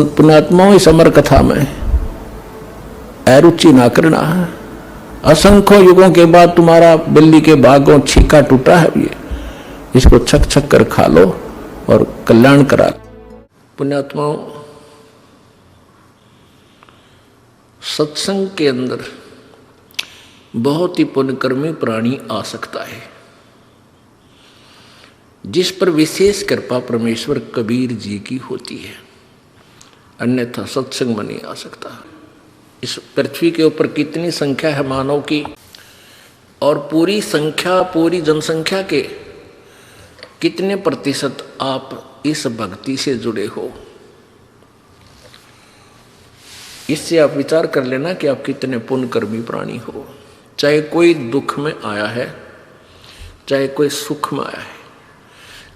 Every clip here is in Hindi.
पुण्यात्माओं, इस अमर कथा में अरुचि ना करना है। असंख्य युगों के बाद तुम्हारा बिल्ली के भागों छीका टूटा है, ये इसको छक छक कर खा लो और कल्याण करा। पुण्यात्माओं, सत्संग के अंदर बहुत ही पुण्यकर्मी प्राणी आ सकता है, जिस पर विशेष कृपा परमेश्वर कबीर जी की होती है, अन्यथा सत्संग में नहीं आ सकता। इस पृथ्वी के ऊपर कितनी संख्या है मानव की, और पूरी संख्या, पूरी जनसंख्या के कितने प्रतिशत आप इस भक्ति से जुड़े हो, इससे आप विचार कर लेना कि आप कितने पुण्यकर्मी प्राणी हो। चाहे कोई दुख में आया है, चाहे कोई सुख में आया है,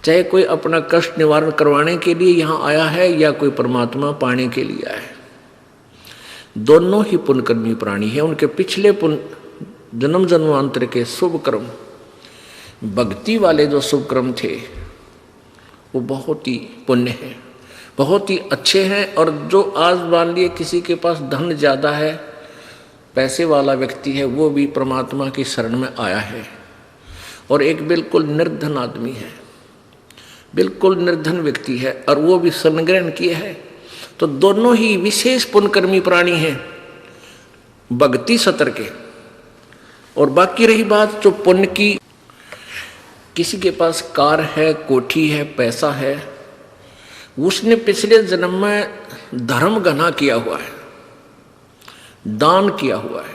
चाहे कोई अपना कष्ट निवारण करवाने के लिए यहाँ आया है या कोई परमात्मा पाने के लिए आया है, दोनों ही पुण्यकर्मी प्राणी हैं। उनके पिछले जन्म जन्मांतर के शुभ कर्म, भक्ति वाले जो शुभ कर्म थे, वो बहुत ही पुण्य हैं, बहुत ही अच्छे हैं। और जो आज मान लिए किसी के पास धन ज़्यादा है, पैसे वाला व्यक्ति है, वो भी परमात्मा की शरण में आया है, और एक बिल्कुल निर्धन आदमी है, बिल्कुल निर्धन व्यक्ति है, और वो भी शरण ग्रहण किए है, तो दोनों ही विशेष पुण्यकर्मी प्राणी हैं भक्ति सतर के। और बाकी रही बात जो पुण्य की, किसी के पास कार है, कोठी है, पैसा है, उसने पिछले जन्म में धर्म घना किया हुआ है, दान किया हुआ है,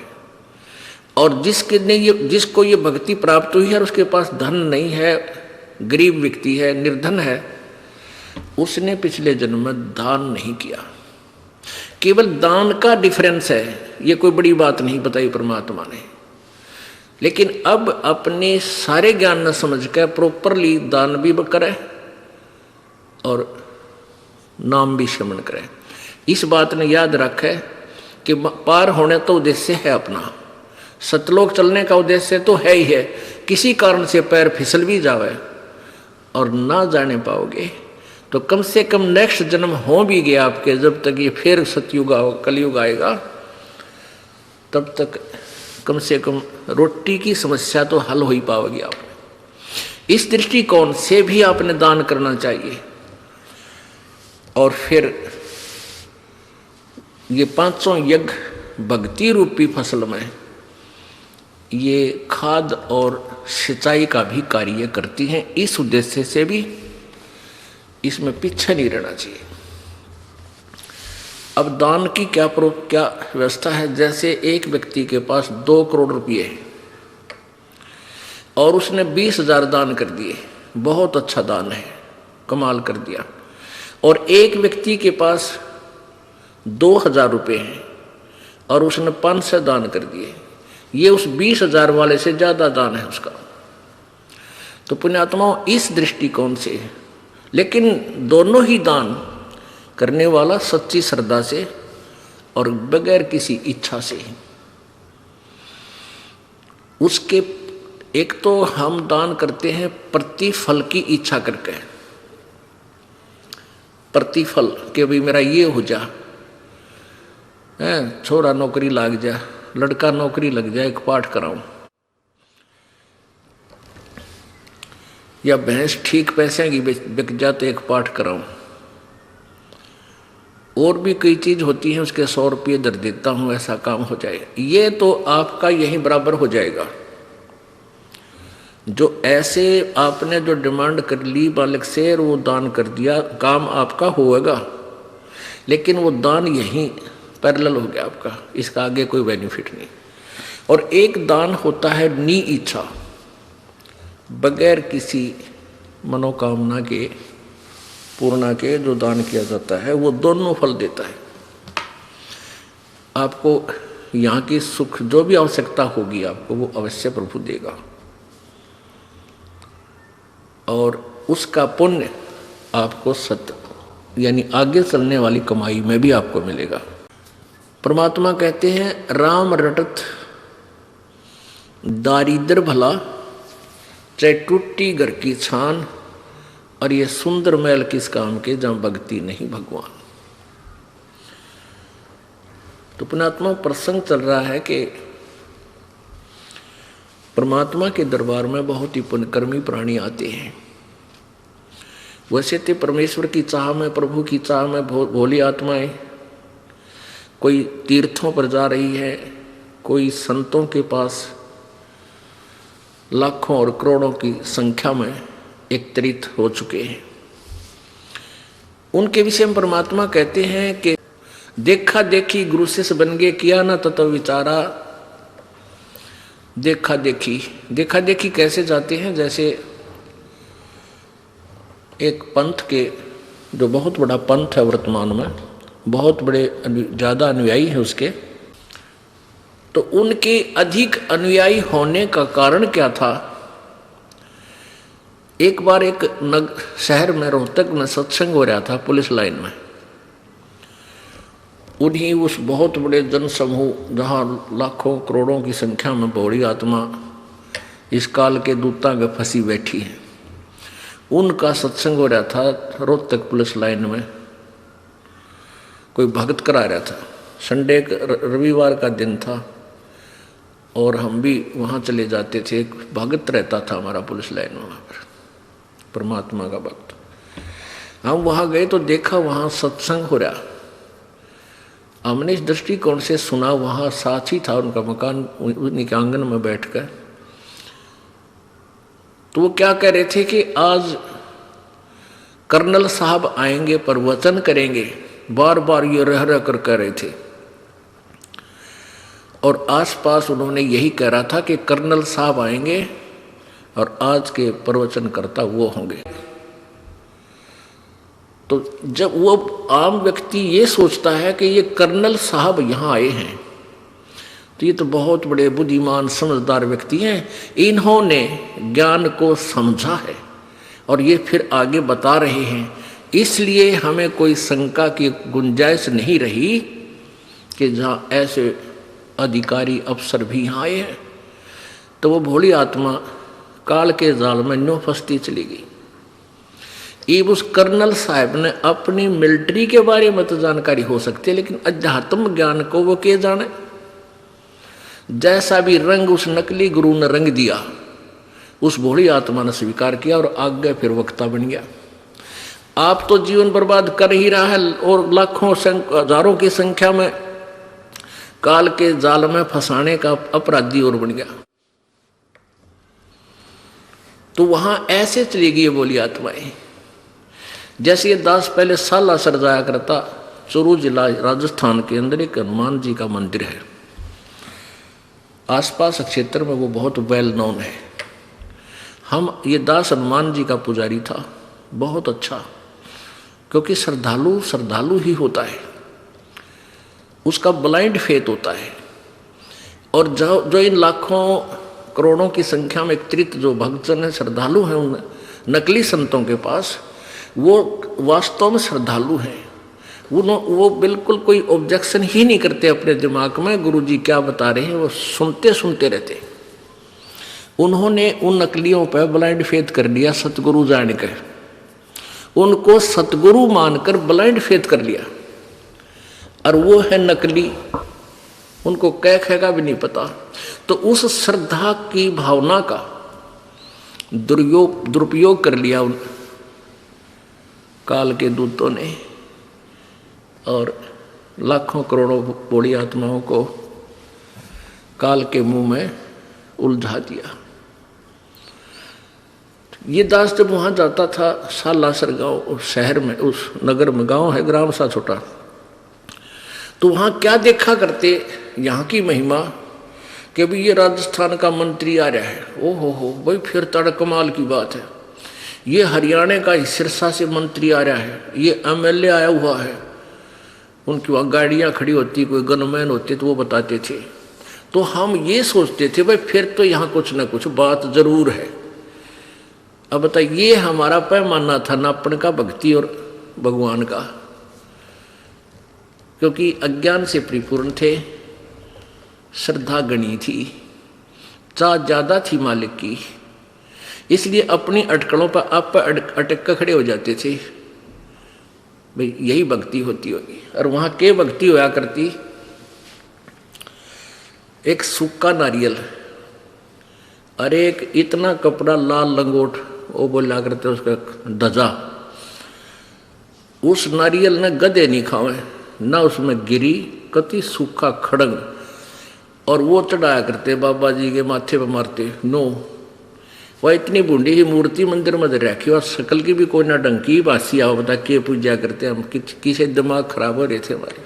और जिसको ये भक्ति प्राप्त हुई है और उसके पास धन नहीं है, गरीब व्यक्ति है, निर्धन है, उसने पिछले जन्म में दान नहीं किया। केवल दान का डिफरेंस है, ये कोई बड़ी बात नहीं बताई परमात्मा ने। लेकिन अब अपने सारे ज्ञान न समझ कर प्रॉपरली दान भी करे और नाम भी श्रवण करे। इस बात ने याद रखे कि पार होने तो उद्देश्य है अपना, सतलोक चलने का उद्देश्य तो है ही है। किसी कारण से पैर फिसल भी जावे और ना जाने पाओगे तो कम से कम नेक्स्ट जन्म हो भी गया आपके, जब तक ये फिर सतयुग कलयुग आएगा, तब तक कम से कम रोटी की समस्या तो हल हो ही पाओगे आप। इस दृष्टिकोण से भी आपने दान करना चाहिए। और फिर ये 500 यज्ञ भक्ति रूपी फसल में ये खाद और सिंचाई का भी कार्य करती हैं। इस उद्देश्य से भी इसमें पीछे नहीं रहना चाहिए। अब दान की क्या व्यवस्था है? जैसे एक व्यक्ति के पास 2 करोड़ रुपये है और उसने 20,000 दान कर दिए, बहुत अच्छा दान है, कमाल कर दिया। और एक व्यक्ति के पास 2,000 रुपये हैं और उसने 500 दान कर दिए, ये उस 20,000 वाले से ज़्यादा दान है उसका। तो पुण्यात्माओं, इस दृष्टिकोण से, लेकिन दोनों ही दान करने वाला सच्ची श्रद्धा से और बगैर किसी इच्छा से। उसके एक तो हम दान करते हैं प्रतिफल की इच्छा करके, प्रतिफल कि भाई मेरा ये हो जा, छोरा नौकरी लग जा, लड़का नौकरी लग जाए, एक पाठ कराऊं, या भैंस ठीक पैसे की बिक जाते, एक पाठ कराऊं, और भी कई चीज होती है, उसके 100 रुपये दर देता हूं, ऐसा काम हो जाए, ये तो आपका यही बराबर हो जाएगा। जो ऐसे आपने जो डिमांड कर ली बालक से और वो दान कर दिया, काम आपका होगा, लेकिन वो दान यहीं पैरेलल हो गया आपका, इसका आगे कोई बेनिफिट नहीं। और एक दान होता है नी इच्छा, बगैर किसी मनोकामना के पूर्णा के जो दान किया जाता है, वो दोनों फल देता है आपको। यहाँ की सुख जो भी आवश्यकता होगी आपको, वो अवश्य प्रभु देगा, और उसका पुण्य आपको सत्य यानी आगे चलने वाली कमाई में भी आपको मिलेगा। परमात्मा कहते हैं, राम रटत दारिद्र भला, चाहे टूटी घर की छान, और ये सुंदर महल किस काम के जहाँ भक्ति नहीं भगवान। तो पुण्यात्मा प्रसंग चल रहा है कि परमात्मा के दरबार में बहुत ही पुण्यकर्मी प्राणी आते हैं। वैसे तो परमेश्वर की चाह में, प्रभु की चाह में भोली आत्माएं कोई तीर्थों पर जा रही है, कोई संतों के पास लाखों और करोड़ों की संख्या में एकत्रित हो चुके हैं। उनके विषय में परमात्मा कहते हैं कि देखा देखी गुरु शिष्य बन गए, किया ना तत्व विचारा। देखा देखी कैसे जाते हैं? जैसे एक पंथ के, जो बहुत बड़ा पंथ है वर्तमान में, बहुत बड़े ज़्यादा अनुयायी है उसके, तो उनके अधिक अनुयायी होने का कारण क्या था? एक बार एक शहर में, रोहतक में सत्संग हो रहा था पुलिस लाइन में। उन्हीं उस बहुत बड़े जनसमूह जहाँ लाखों करोड़ों की संख्या में बौड़ी आत्मा इस काल के दूता में फंसी बैठी है, उनका सत्संग हो रहा था रोहतक पुलिस लाइन में। कोई भगत करा रहा था, संडे रविवार का दिन था और हम भी वहाँ चले जाते थे। एक भगत रहता था हमारा पुलिस लाइन में, वहाँ पर परमात्मा का भक्त। हम वहाँ गए तो देखा वहाँ सत्संग हो रहा। हमने इस दृष्टिकोण से सुना, वहाँ साथ ही था उनका मकान, उन्हीं के आंगन में बैठकर। तो वो क्या कह रहे थे कि आज कर्नल साहब आएंगे, प्रवचन करेंगे, बार बार ये रह कर कह रहे थे। और आसपास उन्होंने यही कह रहा था कि कर्नल साहब आएंगे और आज के प्रवचनकर्ता वो होंगे। तो जब वो आम व्यक्ति ये सोचता है कि ये कर्नल साहब यहाँ आए हैं, तो ये तो बहुत बड़े बुद्धिमान समझदार व्यक्ति हैं, इन्होंने ज्ञान को समझा है और ये फिर आगे बता रहे हैं, इसलिए हमें कोई शंका की गुंजाइश नहीं रही कि जहाँ ऐसे अधिकारी अफसर भी यहाँ आए हैं। तो वो भोली आत्मा काल के जाल में न्यों फंसती चली गई। अब उस कर्नल साहब ने अपनी मिलिट्री के बारे में तो जानकारी हो सकती है, लेकिन अध्यात्म ज्ञान को वो क्या जाने। जैसा भी रंग उस नकली गुरु ने रंग दिया, उस भोली आत्मा ने स्वीकार किया और आगे फिर वक्ता बन गया। आप तो जीवन बर्बाद कर ही रहा है और लाखों हजारों की संख्या में काल के जाल में फंसाने का अपराधी और बन गया। तो वहां ऐसे चली गई बोली आत्माएं। जैसे ये दास पहले साला सर जाया करता, चूरू जिला राजस्थान के अंदर एक हनुमान जी का मंदिर है, आसपास क्षेत्र में वो बहुत वेल नोन है। ये दास हनुमान जी का पुजारी था, बहुत अच्छा, क्योंकि श्रद्धालु ही होता है, उसका ब्लाइंड फेथ होता है। और जो इन लाखों करोड़ों की संख्या में एकत्रित जो भक्तजन है, श्रद्धालु हैं उन नकली संतों के पास, वो वास्तव में श्रद्धालु हैं। वो बिल्कुल कोई ऑब्जेक्शन ही नहीं करते अपने दिमाग में, गुरुजी क्या बता रहे हैं वो सुनते रहते। उन्होंने उन नकलियों पर ब्लाइंड फेथ कर लिया, सतगुरु जानकर उनको सतगुरु मानकर ब्लाइंड फेथ कर लिया। और वो है नकली, उनको कह भी नहीं पता। तो उस श्रद्धा की भावना का दुरुपयोग कर लिया उन काल के दूतों ने और लाखों करोड़ों बूढ़ी आत्माओं को काल के मुंह में उलझा दिया। ये दास जब वहाँ जाता था सालासर गांव, उस शहर में, उस नगर में, गांव है ग्राम सा छोटा, तो वहाँ क्या देखा करते, यहाँ की महिमा कि भी ये राजस्थान का मंत्री आ रहा है, ओहो हो भाई फिर तड़ कमाल की बात है। ये हरियाणा का सिरसा से मंत्री आ रहा है, ये एमएलए आया हुआ है। उनकी वहाँ गाड़ियाँ खड़ी होती, कोई गनमैन होते तो वो बताते थे। तो हम ये सोचते थे भाई फिर तो यहाँ कुछ ना कुछ बात जरूर है। अब बताइए, ये हमारा पैमाना था नापण का भक्ति और भगवान का, क्योंकि अज्ञान से परिपूर्ण थे, श्रद्धा गणी थी, चाह ज्यादा थी मालिक की, इसलिए अपनी अटकलों पर आप अटक कर खड़े हो जाते थे, भाई यही भक्ति होती होगी। और वहाँ के भक्ति होया करती, एक सूखा नारियल, अरे एक इतना कपड़ा लाल लंगोट, वो बोला करते उसका धजा। उस नारियल ने गधे नहीं खावे, ना उसमें गिरी कति सूखा खड़ंग, और वो चढ़ाया करते बाबा जी के माथे पर मारते नो। वह इतनी बूढ़ी ही मूर्ति मंदिर में रखी और शकल की भी कोई ना डंकी बासी आओ, बता के पूजा करते हम, किसे दिमाग खराब हो रहे थे हमारे।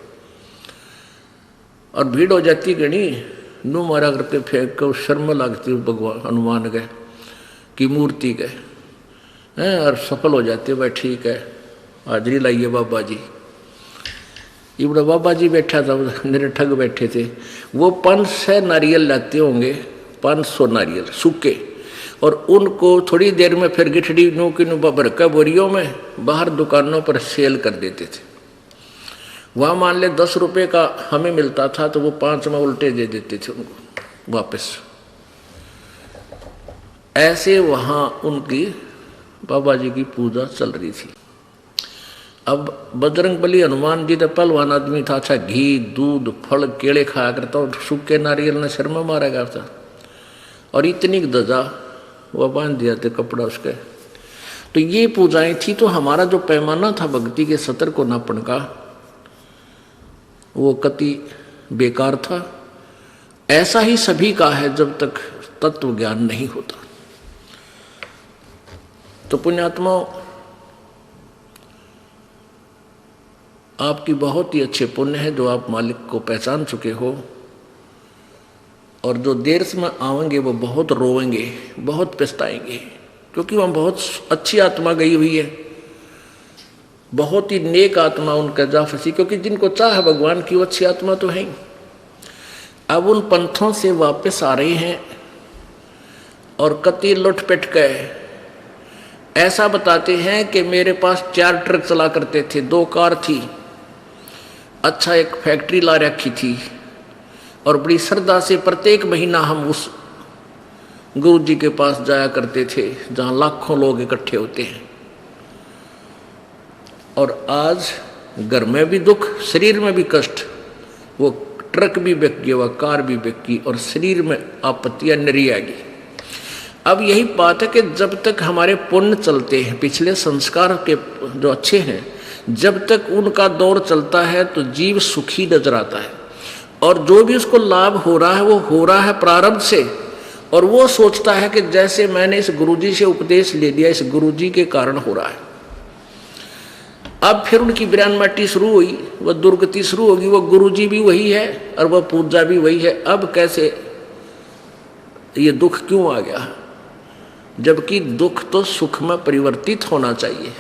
और भीड़ हो जाती गणी, नू मारा करते फेंक कर, शर्म लगती भगवान हनुमान गए की मूर्ति गए हैं, और सफल हो जाते भाई ठीक है हाजरी लाइए बाबा जी। ये बड़ा बाबा जी बैठा था, मेरे ठग बैठे थे, वो 500 नारियल लाते होंगे, 500 नारियल सूखे, और उनको थोड़ी देर में फिर गिठड़ी नो की नो भरका बोरियों में बाहर दुकानों पर सेल कर देते थे। वहाँ मान ले 10 रुपये का हमें मिलता था, तो वो 5 में उल्टे दे देते थे उनको वापस। ऐसे वहाँ उनकी बाबा जी की पूजा चल रही थी। अब बजरंगबली हनुमान जी तो पहलवान आदमी था, अच्छा घी दूध फल केले खाया करता, और सूखे नारियल ने शर्म मारा करता, और इतनी दजा वह बांध दिया थे कपड़ा उसके। तो ये पूजाएं थी। तो हमारा जो पैमाना था भक्ति के सतर को नापन का, वो कति बेकार था। ऐसा ही सभी का है जब तक तत्व ज्ञान नहीं होता। तो पुण्यात्माओं, आपकी बहुत ही अच्छे पुण्य है जो आप मालिक को पहचान चुके हो, और जो देर से में आवेंगे वो बहुत रोएंगे, बहुत पछताएंगे, क्योंकि वहाँ बहुत अच्छी आत्मा गई हुई है, बहुत ही नेक आत्मा उनका जा फंसी, क्योंकि जिनको चाह भगवान की वो अच्छी आत्मा तो है ही। अब उन पंथों से वापस आ रहे हैं और कति लुटपट गए। ऐसा बताते हैं कि मेरे पास 4 ट्रक चला करते थे, 2 कार थी, अच्छा एक फैक्ट्री ला रखी थी, और बड़ी श्रद्धा से प्रत्येक महीना हम उस गुरु जी के पास जाया करते थे जहाँ लाखों लोग इकट्ठे होते हैं। और आज घर में भी दुख, शरीर में भी कष्ट, वो ट्रक भी बिक गया, वह कार भी बिक गई, और शरीर में आपत्तियां नरी आएगी। अब यही बात है कि जब तक हमारे पुण्य चलते हैं, पिछले संस्कार के जो अच्छे हैं, जब तक उनका दौर चलता है तो जीव सुखी नजर आता है, और जो भी उसको लाभ हो रहा है वो हो रहा है प्रारब्ध से, और वो सोचता है कि जैसे मैंने इस गुरुजी से उपदेश ले लिया, इस गुरुजी के कारण हो रहा है। अब फिर उनकी विरानमाटी शुरू हुई, वह दुर्गति शुरू होगी, वह गुरुजी भी वही है और वह पूजा भी वही है। अब कैसे ये दुख क्यों आ गया, जबकि दुख तो सुख में परिवर्तित होना चाहिए।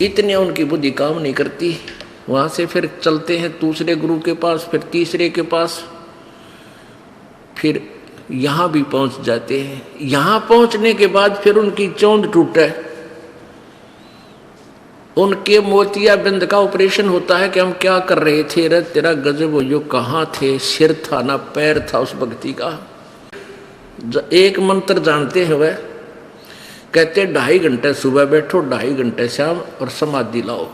इतने उनकी बुद्धि काम नहीं करती। वहाँ से फिर चलते हैं दूसरे गुरु के पास, फिर तीसरे के पास, फिर यहाँ भी पहुँच जाते हैं। यहाँ पहुँचने के बाद फिर उनकी चौंध टूटे, उनके मोतियाबिंद का ऑपरेशन होता है कि हम क्या कर रहे थे रे, तेरा गजब हो, यो कहाँ थे, सिर था ना पैर था उस भक्ति का। एक मंत्र जानते हैं वह, कहते 2.5 घंटे सुबह बैठो, 2.5 घंटे शाम, और समाधि लाओ,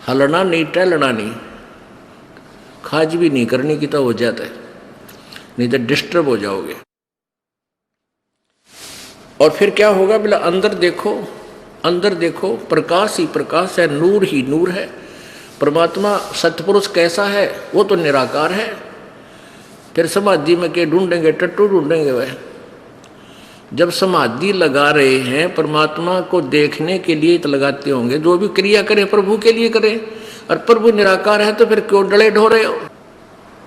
हलना नहीं टहलना नहीं, खाज भी नहीं करनी की तो हो जाता है, नहीं तो डिस्टर्ब हो जाओगे। और फिर क्या होगा, बोला अंदर देखो, अंदर देखो, प्रकाश ही प्रकाश है, नूर ही नूर है। परमात्मा सतपुरुष कैसा है, वो तो निराकार है। फिर समाधि में के ढूंढेंगे, टट्टू ढूंढेंगे वह। जब समाधि लगा रहे हैं परमात्मा को देखने के लिए तो लगाते होंगे, जो भी क्रिया करें प्रभु के लिए करें, और प्रभु निराकार है तो फिर क्यों डले ढो रहे हो।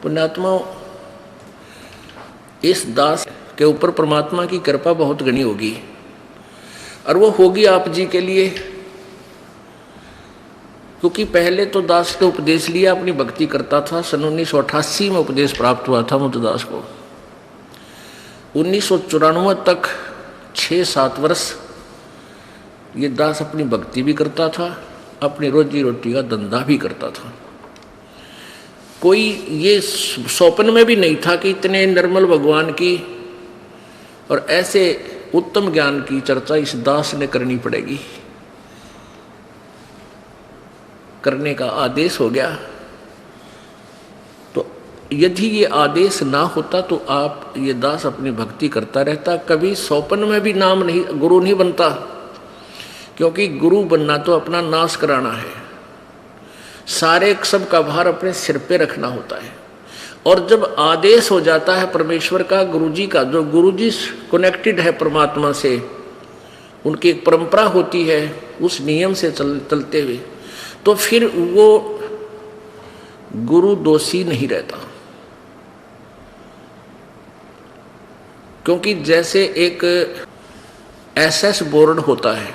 पुण्यात्माओं, इस दास के ऊपर परमात्मा की कृपा बहुत घनी होगी, और वो होगी आप जी के लिए, क्योंकि पहले तो दास के उपदेश लिया, अपनी भक्ति करता था। सन 1988 में उपदेश प्राप्त हुआ था मुद्दास को। 1994 तक 6-7 वर्ष ये दास अपनी भक्ति भी करता था, अपनी रोजी रोटी का धंधा भी करता था। कोई ये स्वप्न में भी नहीं था कि इतने निर्मल भगवान की और ऐसे उत्तम ज्ञान की चर्चा इस दास ने करनी पड़ेगी। करने का आदेश हो गया। तो यदि ये आदेश ना होता तो आप ये दास अपनी भक्ति करता रहता, कभी सौपन में भी नाम नहीं, गुरु नहीं बनता, क्योंकि गुरु बनना तो अपना नाश कराना है, सारे सब का भार अपने सिर पे रखना होता है। और जब आदेश हो जाता है परमेश्वर का, गुरुजी का, जो गुरुजी कनेक्टेड है परमात्मा से, उनकी एक परंपरा होती है, उस नियम से चलते हुए, तो फिर वो गुरु दोषी नहीं रहता। क्योंकि जैसे एक एसएस बोर्ड होता है,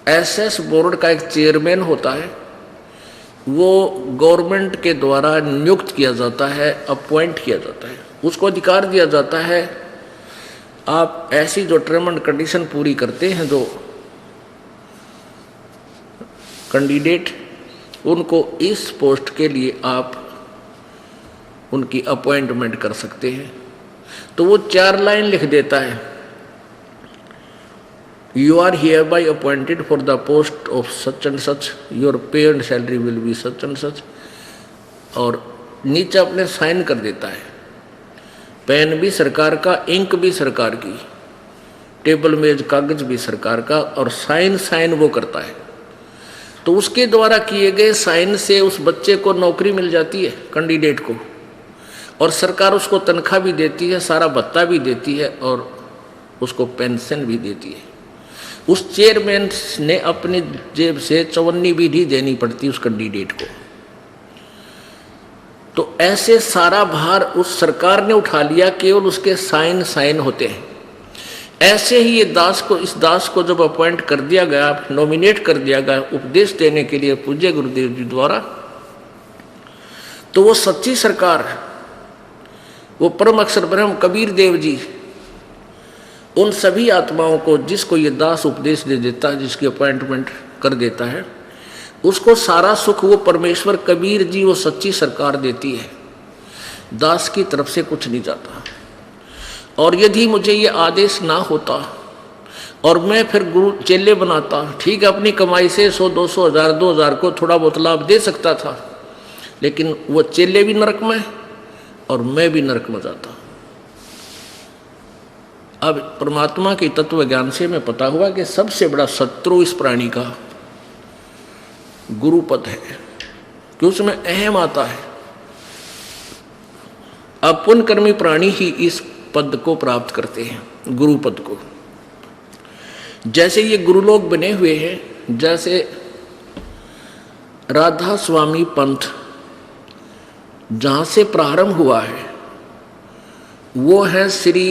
एसएस बोर्ड का एक चेयरमैन होता है, वो गवर्नमेंट के द्वारा नियुक्त किया जाता है, अपॉइंट किया जाता है, उसको अधिकार दिया जाता है, आप ऐसी जो टर्म एंड कंडीशन पूरी करते हैं जो कैंडिडेट, उनको इस पोस्ट के लिए आप उनकी अपॉइंटमेंट कर सकते हैं। तो वो 4 लाइन लिख देता है, you are hereby appointed for the post of such and such, your pay and salary will be such and such, और नीचे अपने साइन कर देता है। पेन भी सरकार का, इंक भी सरकार की, टेबल मेज कागज भी सरकार का, और साइन वो करता है। तो उसके द्वारा किए गए साइन से उस बच्चे को नौकरी मिल जाती है, कैंडिडेट को, और सरकार उसको तनख्वाह भी देती है, सारा भत्ता भी देती है, और उसको पेंशन भी देती है। उस चेयरमैन ने अपनी जेब से 54 विधि देनी पड़ती उस कैंडिडेट को। तो ऐसे सारा भार उस सरकार ने उठा लिया, केवल उसके साइन होते हैं। ऐसे ही ये दास को, इस दास को जब अपॉइंट कर दिया गया, नॉमिनेट कर दिया गया उपदेश देने के लिए पूज्य गुरुदेव जी द्वारा, तो वो सच्ची सरकार, वो परम अक्षर ब्रह्म कबीर देव जी, उन सभी आत्माओं को जिसको ये दास उपदेश दे देता है, जिसकी अपॉइंटमेंट कर देता है, उसको सारा सुख वो परमेश्वर कबीर जी, वो सच्ची सरकार देती है, दास की तरफ से कुछ नहीं जाता। और यदि मुझे ये आदेश ना होता और मैं फिर गुरु चेले बनाता, ठीक है, अपनी कमाई से 100, 200, 1000, 2000 को थोड़ा बहुत लाभ दे सकता था, लेकिन वो चेले भी नरक में और मैं भी नरक में जाता। अब परमात्मा के तत्व ज्ञान से मैं पता हुआ कि सबसे बड़ा शत्रु इस प्राणी का गुरुपद है, कि उसमें अहम आता है। अब पुण्यकर्मी प्राणी ही इस पद को प्राप्त करते हैं, गुरुपद को। जैसे ये गुरुलोक बने हुए हैं, जैसे राधा स्वामी पंथ जहाँ से प्रारंभ हुआ है, वो है श्री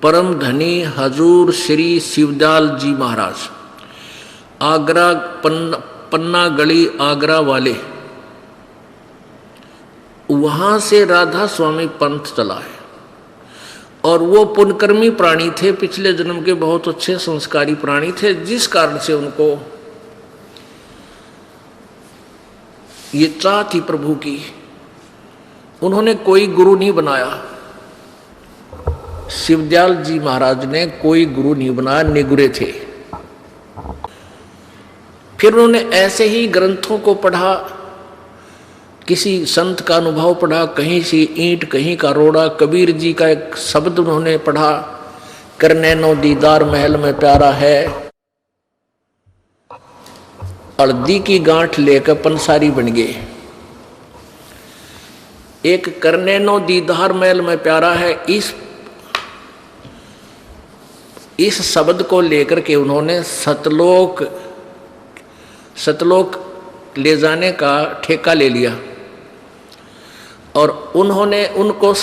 परम धनी हजूर श्री शिवदयाल जी महाराज, आगरा पन्ना गली आगरा वाले, वहाँ से राधा स्वामी पंथ चला है। और वो पुण्यकर्मी प्राणी थे, पिछले जन्म के बहुत अच्छे संस्कारी प्राणी थे, जिस कारण से उनको ये चाह थी प्रभु की। उन्होंने कोई गुरु नहीं बनाया, शिवदयाल जी महाराज ने कोई गुरु नहीं बनाया, निगुरे थे। फिर उन्होंने ऐसे ही ग्रंथों को पढ़ा, किसी संत का अनुभव पढ़ा, कहीं सी ईंट कहीं का रोड़ा, कबीर जी का एक शब्द उन्होंने पढ़ा, करने नो दीदार महल में प्यारा है, हल्दी की गांठ लेकर पंसारी बन गए। एक करने नो दीदार महल में प्यारा है, इस शब्द को लेकर के उन्होंने सतलोक ले जाने का ठेका ले लिया, और उनको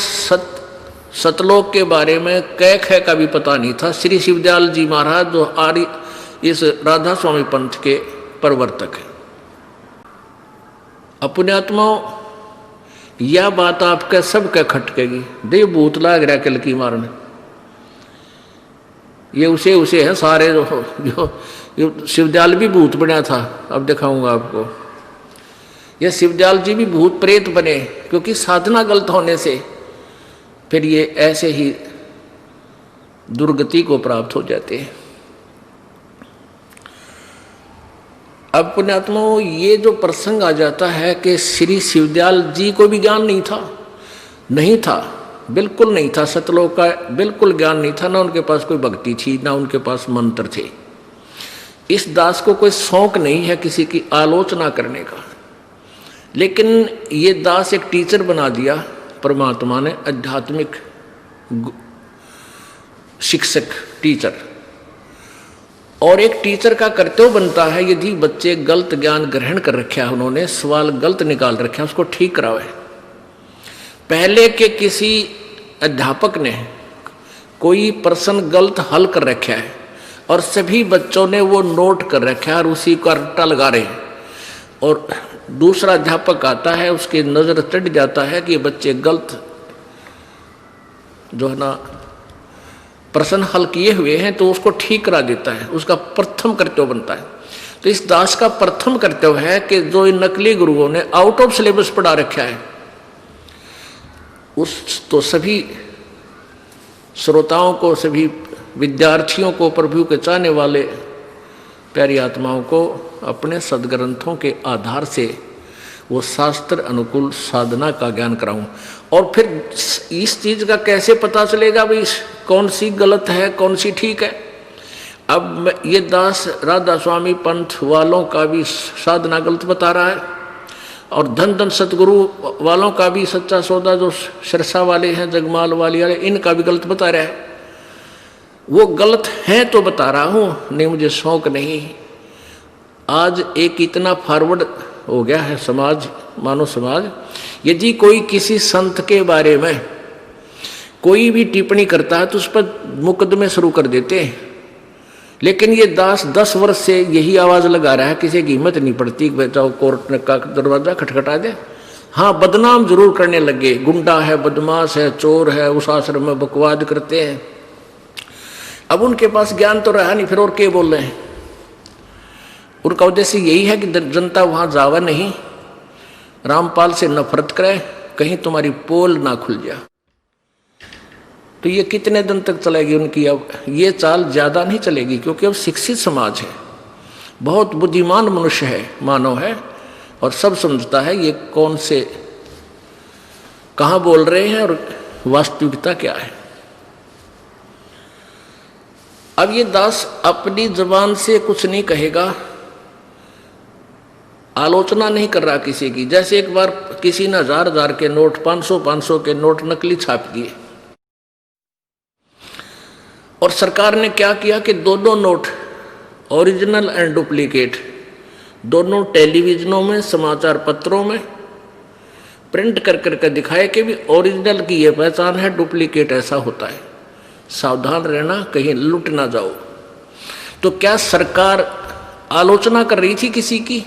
सतलोक के बारे में कै खे का भी पता नहीं था। श्री शिवदयाल जी महाराज जो इस राधा स्वामी पंथ के प्रवर्तक है। अपने आत्माओं, यह बात आपके सबके खटकेगी, दे भूत लाग रहा कल की मारने, ये उसे है सारे जो शिवदयाल भी भूत बना था, अब दिखाऊंगा आपको। ये शिवदयाल जी भी भूत प्रेत बने, क्योंकि साधना गलत होने से फिर ये ऐसे ही दुर्गति को प्राप्त हो जाते हैं। अब पुण्यात्माओं, ये जो प्रसंग आ जाता है कि श्री शिवदयाल जी को भी ज्ञान नहीं था, बिल्कुल नहीं था, सतलोक का बिल्कुल ज्ञान नहीं था, ना उनके पास कोई भक्ति थी, ना उनके पास मंत्र थे। इस दास को कोई शौक नहीं है किसी की आलोचना करने का, लेकिन ये दास एक टीचर बना दिया परमात्मा ने, आध्यात्मिक शिक्षक टीचर। और एक टीचर का कर्तव्य बनता है, यदि बच्चे गलत ज्ञान ग्रहण कर रखे है, उन्होंने सवाल गलत निकाल रखे है, उसको ठीक करावे। पहले के किसी अध्यापक ने कोई प्रश्न गलत हल कर रखा है और सभी बच्चों ने वो नोट कर रखा है और उसी का रट्टा लगा रहे हैं, और दूसरा अध्यापक आता है, उसकी नजर चढ़ जाता है कि ये बच्चे गलत जो है ना प्रश्न हल किए हुए हैं, तो उसको ठीक करा देता है, उसका प्रथम कर्तव्य बनता है। तो इस दास का प्रथम कर्तव्य है कि जो इन नकली गुरुओं ने आउट ऑफ सिलेबस पढ़ा रखा है, उस तो सभी श्रोताओं को, सभी विद्यार्थियों को, प्रभु के चाहने वाले प्यारी आत्माओं को अपने सदग्रंथों के आधार से वो शास्त्र अनुकूल साधना का ज्ञान कराऊं। और फिर इस चीज का कैसे पता चलेगा भाई कौन सी गलत है, कौन सी ठीक है? अब ये दास राधा स्वामी पंथ वालों का भी साधना गलत बता रहा है, और धन धन सतगुरु वालों का भी सच्चा सौदा जो सिरसा वाले हैं, जगमाल वाले, इनका भी गलत बता रहा है। वो गलत है तो बता रहा हूं, नहीं मुझे शौक नहीं। आज एक इतना फॉरवर्ड हो गया है समाज, मानव समाज, यदि कोई किसी संत के बारे में कोई भी टिप्पणी करता है तो उस पर मुकदमे शुरू कर देते हैं। लेकिन ये दास 10 वर्ष से यही आवाज लगा रहा है, किसी की हिम्मत नहीं पड़ती कि जाओ कोर्ट का दरवाजा खटखटा दे। हाँ, बदनाम जरूर करने लगे, गुंडा है, बदमाश है, चोर है, उस आश्रम में बकवाद करते हैं। अब उनके पास ज्ञान तो रहा नहीं, फिर और क्या बोल रहे हैं? उनका उद्देश्य यही है कि जनता वहां जावा नहीं, रामपाल से नफरत करे, कहीं तुम्हारी पोल ना खुल जाए। तो ये कितने दिन तक चलेगी उनकी? अब ये चाल ज्यादा नहीं चलेगी, क्योंकि अब शिक्षित समाज है, बहुत बुद्धिमान मनुष्य है, मानव है, और सब समझता है ये कौन से कहाँ बोल रहे हैं और वास्तविकता क्या है। अब ये दास अपनी जबान से कुछ नहीं कहेगा, आलोचना नहीं कर रहा किसी की। जैसे एक बार किसी ने 1000 के नोट, 500 के नोट नकली छाप दिए, और सरकार ने क्या किया कि दोनों नोट, ओरिजिनल एंड डुप्लीकेट, दोनों टेलीविजनों में, समाचार पत्रों में प्रिंट कर करके दिखाए कि भी ओरिजिनल की ये पहचान है, डुप्लीकेट ऐसा होता है, सावधान रहना कहीं लुट ना जाओ। तो क्या सरकार आलोचना कर रही थी किसी की?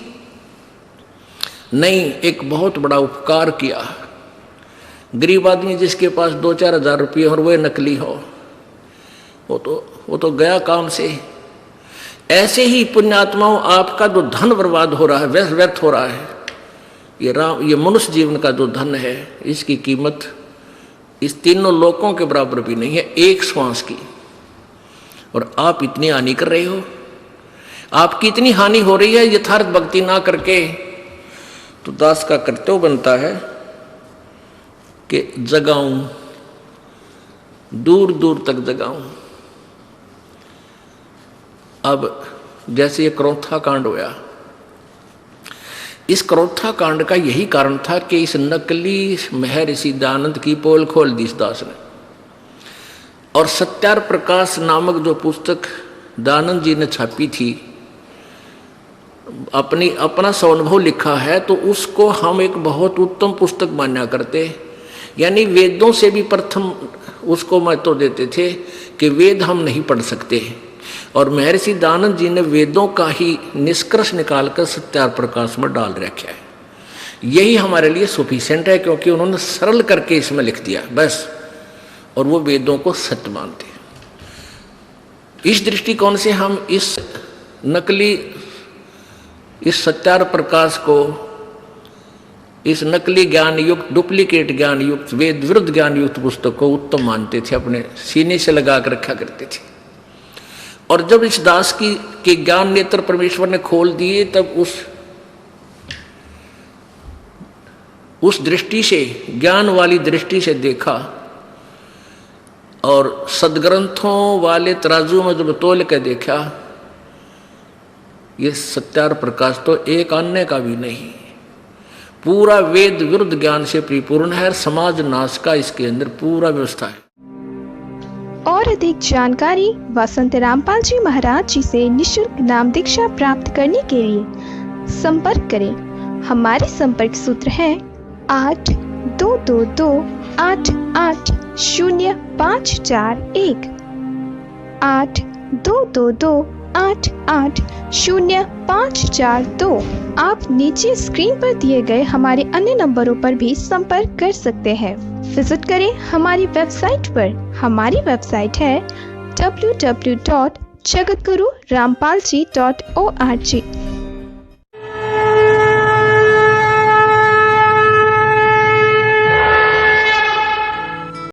नहीं, एक बहुत बड़ा उपकार किया। गरीब आदमी जिसके पास 2-4 हज़ार रुपये और वह नकली हो, वो तो गया काम से। ऐसे ही पुण्यात्माओं, आपका जो धन बर्बाद हो रहा है, व्यर्थ हो रहा है, ये मनुष्य जीवन का जो धन है, इसकी कीमत इस तीनों लोकों के बराबर भी नहीं है, एक श्वास की। और आप इतनी हानि कर रहे हो, आपकी इतनी हानि हो रही है यथार्थ भक्ति ना करके। तो दास का कर्तव्य बनता है कि जगाऊं, दूर दूर तक जगाऊं। अब जैसे ये क्रोथा कांड हुआ, इस क्रोथा कांड का यही कारण था कि इस नकली महर्षि दयानंद की पोल खोल दी इस दास ने। और सत्यार प्रकाश नामक जो पुस्तक दयानंद जी ने छापी थी, अपना स्वानुभव लिखा है, तो उसको हम एक बहुत उत्तम पुस्तक माना करते, यानी वेदों से भी प्रथम उसको महत्व देते थे कि वेद हम नहीं पढ़ सकते। और महर्षि दयानंद जी ने वेदों का ही निष्कर्ष निकालकर सत्यार प्रकाश में डाल रखा है। यही हमारे लिए सफिशिएंट है, क्योंकि उन्होंने सरल करके इसमें लिख दिया बस, और वो वेदों को सत्य मानते हैं। इस दृष्टिकोण से हम इस नकली, इस सत्यार प्रकाश को, इस नकली ज्ञान युक्त, डुप्लीकेट ज्ञान युक्त, वेद विरुद्ध ज्ञान युक्त पुस्तक को उत्तम मानते थे, अपने सीने से लगा कर रखा करते थे। और जब इस दास की के ज्ञान नेत्र परमेश्वर ने खोल दिए, तब उस दृष्टि से, ज्ञान वाली दृष्टि से देखा, और सदग्रंथों वाले तराजू में जब तोल के देखा, ये सत्यार प्रकाश तो एक अन्य का भी नहीं, पूरा वेद विरुद्ध ज्ञान से परिपूर्ण है। समाज नाश का इसके अंदर पूरा व्यवस्था है। और अधिक जानकारी वसंत रामपाल जी महाराज जी से निःशुल्क नाम दीक्षा प्राप्त करने के लिए संपर्क करें। हमारे संपर्क सूत्र हैं 8222880541 8222880542। आप नीचे स्क्रीन पर दिए गए हमारे अन्य नंबरों पर भी संपर्क कर सकते हैं। विजिट करें हमारी वेबसाइट पर। हमारी वेबसाइट है www.jagatgururampalji.org।